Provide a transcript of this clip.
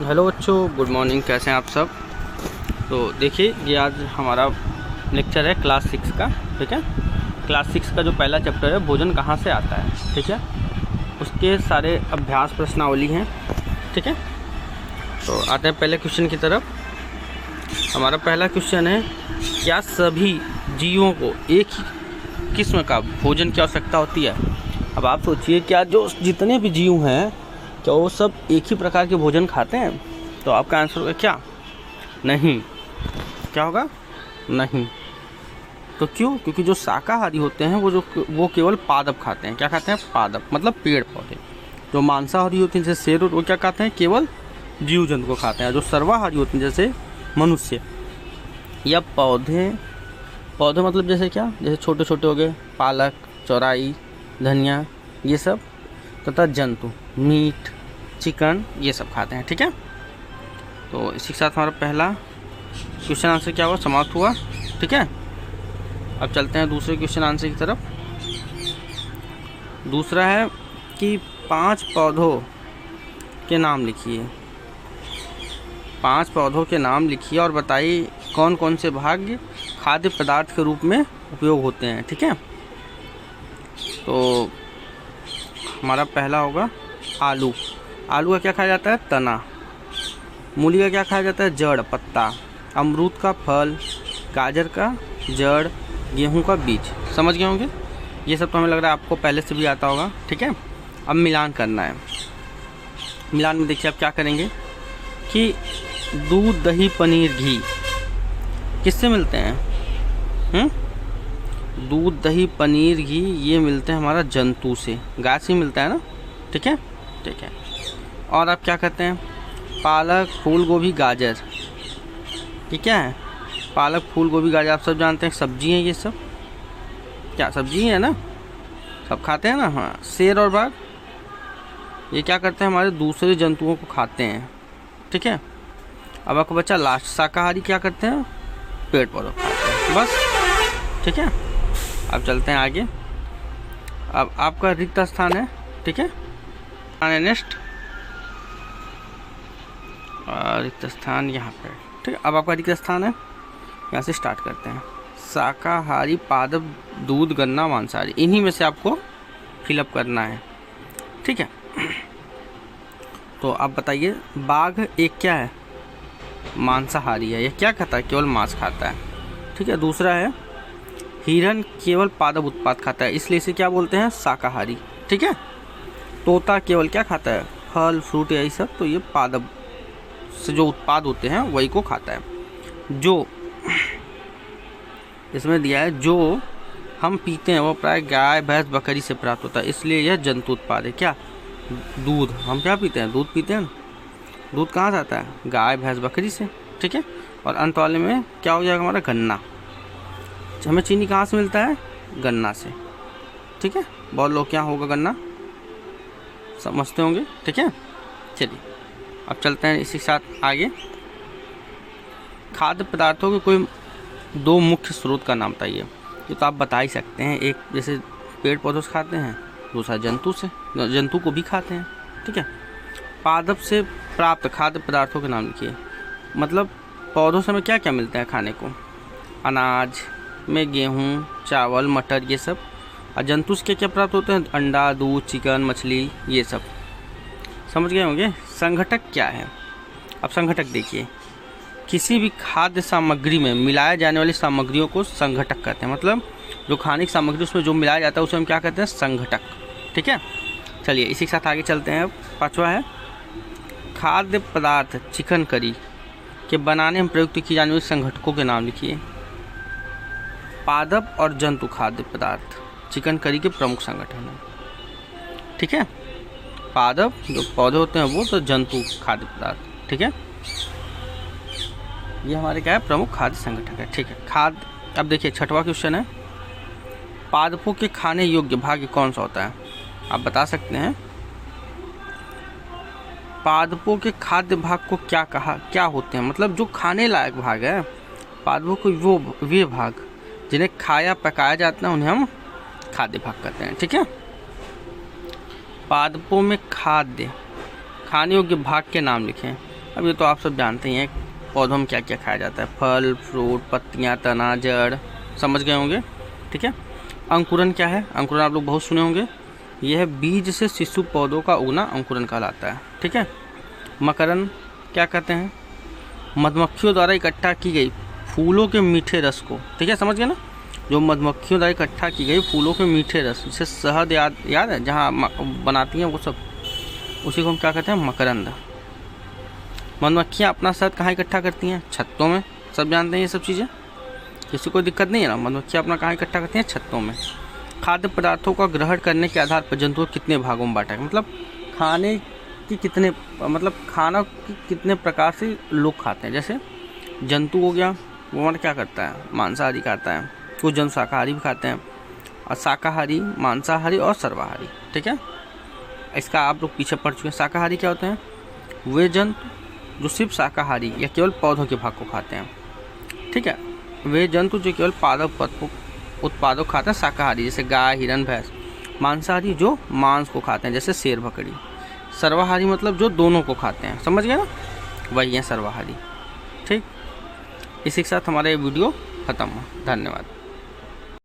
Hello बच्चों, good morning. कैसे हैं आप सब। तो देखिए, ये आज हमारा लेक्चर है क्लास 6 का। ठीक है, क्लास 6 का जो पहला चैप्टर है भोजन कहाँ से आता है। ठीक है, उसके सारे अभ्यास प्रश्नावली हैं। ठीक है, तो आते हैं पहले क्वेश्चन की तरफ। हमारा पहला क्वेश्चन है, क्या सभी जीवों को एक ही किस्म का भोजन की आवश्यकता होती है। अब आप सोचिए, क्या जो जितने भी जीव हैं क्या वो सब एक ही प्रकार के भोजन खाते हैं। तो आपका आंसर होगा क्या? नहीं। क्या होगा? नहीं। तो क्यों? क्योंकि जो शाकाहारी होते हैं वो केवल पादप खाते हैं। क्या खाते हैं? पादप, मतलब पेड़ पौधे। जो मांसाहारी होते हैं जैसे शेर, वो क्या खाते हैं? केवल जीव जंतु को खाते हैं। जो सर्वाहारी होते हैं जैसे मनुष्य या पौधे मतलब जैसे क्या, जैसे छोटे छोटे हो गए पालक, चौराई, धनिया, ये सब, तथा जंतु मीट, चिकन, ये सब खाते हैं। ठीक है, तो इसी के साथ हमारा पहला क्वेश्चन आंसर क्या हुआ? समाप्त हुआ। ठीक है, अब चलते हैं दूसरे क्वेश्चन आंसर की तरफ। दूसरा है कि 5 पौधों के नाम लिखिए। 5 पौधों के नाम लिखिए और बताइए कौन कौन से भाग खाद्य पदार्थ के रूप में उपयोग होते हैं। ठीक है, तो हमारा पहला होगा आलू। आलू का क्या खाया जाता है? तना। मूली का क्या खाया जाता है? जड़, पत्ता। अमरूद का फल, गाजर का जड़, गेहूं का बीज। समझ गए होंगे। ये सब तो हमें लग रहा है आपको पहले से भी आता होगा। ठीक है, अब मिलान करना है। मिलान में देखिए आप क्या करेंगे कि दूध, दही, पनीर, घी किससे मिलते हैं? दूध, दही, पनीर, घी ये मिलते हैं हमारा जंतु से, गाय से मिलता है ना। ठीक है, ठीक है। और आप क्या कहते हैं? पालक, फूल गोभी, गाजर, ये क्या है? पालक, फूल गोभी, गाजर आप सब जानते हैं सब्जी हैं। ये सब क्या सब्जी है ना, सब खाते हैं ना। हाँ, शेर और बाघ ये क्या करते हैं? हमारे दूसरे जंतुओं को खाते हैं। ठीक है, अब आपको बच्चा लास्ट, शाकाहारी क्या करते हैं? पेड़ पौधों खाते हैं, बस। ठीक है, अब चलते हैं आगे। अब आपका रिक्त स्थान है। ठीक है, नेक्स्ट रिक्त स्थान यहाँ पे। ठीक है, अब आपका रिक्त स्थान है, यहाँ से स्टार्ट करते हैं। शाकाहारी, पादप, दूध, गन्ना, मांसाहारी, इन्हीं में से आपको फिलअप करना है। ठीक है, तो आप बताइए, बाघ एक क्या है? मांसाहारी है। यह क्या खाता है? केवल मांस खाता है। ठीक है, दूसरा है हिरन केवल पादप उत्पाद खाता है, इसलिए इसे क्या बोलते हैं? शाकाहारी। ठीक है, तोता केवल क्या खाता है? फल, फ्रूट, यही सब। तो ये पादप से जो उत्पाद होते हैं वही को खाता है। जो इसमें दिया है, जो हम पीते हैं वो प्राय गाय, भैंस, बकरी से प्राप्त होता है, इसलिए यह जंतु उत्पाद है। क्या? दूध। हम क्या पीते हैं? दूध पीते हैं। दूध कहाँ से आता है? गाय, भैंस, बकरी से। ठीक है, और अंत वाले में क्या हो जाएगा हमारा? गन्ना। हमें चीनी कहाँ से मिलता है? गन्ना से। ठीक है, बहुत लोग क्या होगा गन्ना समझते होंगे। ठीक है, चलिए अब चलते हैं इसी के साथ आगे। खाद्य पदार्थों के कोई 2 मुख्य स्रोत का नाम बताइए। ये तो आप बता ही सकते हैं, एक जैसे पेड़ पौधों से खाते हैं, दूसरा जंतु से, जंतु को भी खाते हैं। ठीक है, पादप से प्राप्त खाद्य पदार्थों के नाम लिखिए। मतलब पौधों से हमें क्या क्या मिलता है खाने को? अनाज में गेहूँ, चावल, मटर, ये सब। और जंतु से क्या क्या प्राप्त होते हैं? अंडा, दूध, चिकन, मछली, ये सब। समझ गए होंगे। संघटक क्या है? अब संघटक देखिए, किसी भी खाद्य सामग्री में मिलाए जाने वाली सामग्रियों को संघटक कहते हैं। मतलब जो खाने की सामग्री उसमें जो मिलाया जाता है उसे हम क्या कहते हैं? संघटक। ठीक है, चलिए इसी के साथ आगे चलते हैं। अब 5वां है, खाद्य पदार्थ चिकन करी के बनाने में प्रयुक्त की जाने वाली संघटकों के नाम लिखिए। पादप और जंतु खाद्य पदार्थ चिकन करी के प्रमुख संगठन हैं। ठीक है, पादप जो पौधे होते हैं वो, तो जंतु खाद्य पदार्थ। ठीक है, ये हमारे क्या है? प्रमुख खाद्य संगठन है। ठीक है, खाद्य। अब देखिए 6वां क्वेश्चन है, पादपों के खाने योग्य भाग कौन सा होता है? आप बता सकते हैं। पादपों के खाद्य भाग को क्या होते हैं? मतलब जो खाने लायक भाग है पादपों को, वे भाग जिन्हें खाया पकाया जाता है उन्हें हम खाद्य भाग कहते हैं। ठीक है, पादपों में खाने योग्य भाग के नाम लिखें। अब ये तो आप सब जानते ही हैं पौधों में क्या क्या खाया जाता है, फल, फ्रूट, पत्तियाँ, तना, जड़, समझ गए होंगे। ठीक है। अंकुरन क्या है? अंकुरन आप लोग बहुत सुने होंगे। यह है बीज से शिशु पौधों का उगना अंकुरन कहलाता है। ठीक है। मकरन क्या कहते हैं? मधुमक्खियों द्वारा इकट्ठा की गई फूलों के मीठे रस को, ठीक है, समझ गए ना, जो मधुमक्खियों द्वारा इकट्ठा की गई फूलों के मीठे रस, जिसे शहद याद है जहाँ बनाती हैं वो सब, उसी को हम क्या कहते हैं? मकरंद। मधुमक्खियाँ अपना शहद कहाँ इकट्ठा करती हैं? छत्तों में। सब जानते हैं ये सब चीज़ें, किसी को दिक्कत नहीं है ना। मधुमक्खियाँ अपना कहाँ इकट्ठा करती हैं? छत्तों में। खाद्य पदार्थों का ग्रहण करने के आधार पर जंतुओं को कितने भागों में बांटा है? मतलब खाने की कितने, मतलब खाना की कितने प्रकार से लोग खाते हैं। जैसे जंतु हो गया, वो हमारा क्या करता है? मांसाहारी खाता है। कुछ जंतु शाकाहारी भी खाते हैं, और शाकाहारी, मांसाहारी और सर्वाहारी। ठीक है। इसका आप लोग पीछे पढ़ चुके हैं। शाकाहारी क्या होते हैं? वे जंतु जो सिर्फ शाकाहारी या केवल पौधों के भाग को खाते हैं। ठीक है। वे जंतु जो केवल पादप उत्पादों खाते हैं, शाकाहारी, जैसे गाय, हिरन, भैंस। मांसाहारी जो मांस को खाते हैं, जैसे शेर, बकरी। सर्वाहारी मतलब जो दोनों को खाते हैं, समझ गए ना, वही है सर्वाहारी। ठीक। इसी के साथ हमारा ये वीडियो खत्म हुआ। धन्यवाद।